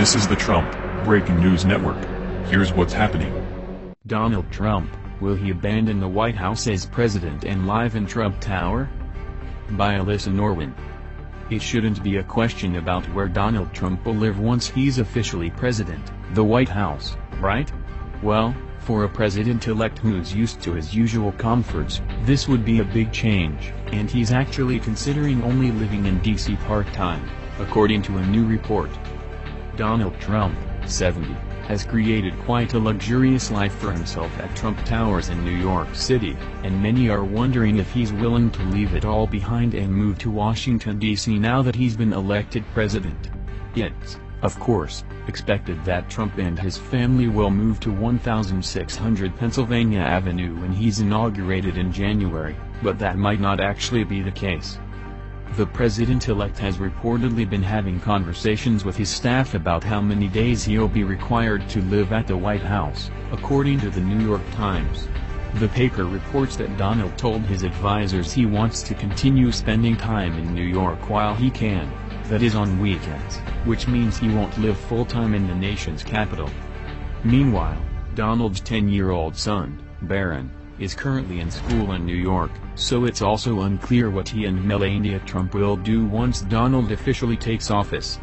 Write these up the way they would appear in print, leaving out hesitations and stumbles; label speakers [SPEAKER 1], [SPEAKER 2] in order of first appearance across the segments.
[SPEAKER 1] This is the Trump Breaking News Network. Here's what's happening.
[SPEAKER 2] Donald Trump, will he abandon the White House as president and live in Trump Tower? By Alyssa Norwin. It shouldn't be a question about where Donald Trump will live once he's officially president, the White House, right? Well, for a president-elect who's used to his usual comforts, this would be a big change, and he's actually considering only living in D.C. part-time, according to a new report. Donald Trump, 70, has created quite a luxurious life for himself at Trump Towers in New York City, and many are wondering if he's willing to leave it all behind and move to Washington, D.C. now that he's been elected president. It's, of course, expected that Trump and his family will move to 1600 Pennsylvania Avenue when he's inaugurated in January, but that might not actually be the case. The president-elect has reportedly been having conversations with his staff about how many days he'll be required to live at the White House, according to the New York Times. The paper reports that Donald told his advisors he wants to continue spending time in New York while he can, that is on weekends, which means he won't live full-time in the nation's capital. Meanwhile, Donald's 10-year-old son, Barron, is currently in school in New York, so it's also unclear what he and Melania Trump will do once Donald officially takes office.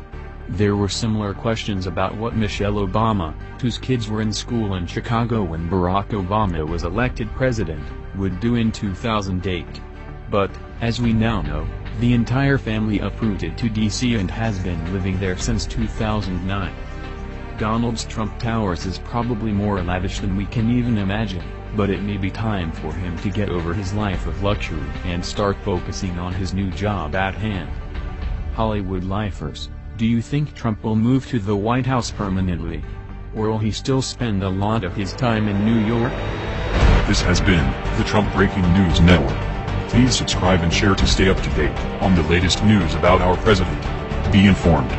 [SPEAKER 2] There were similar questions about what Michelle Obama, whose kids were in school in Chicago when Barack Obama was elected president, would do in 2008. But, as we now know, the entire family uprooted to D.C. and has been living there since 2009. Donald's Trump Towers is probably more lavish than we can even imagine, but it may be time for him to get over his life of luxury and start focusing on his new job at hand. Hollywood lifers, do you think Trump will move to the White House permanently? Or will he still spend a lot of his time in New York?
[SPEAKER 1] This has been the Trump Breaking News Network. Please subscribe and share to stay up to date on the latest news about our president. Be informed.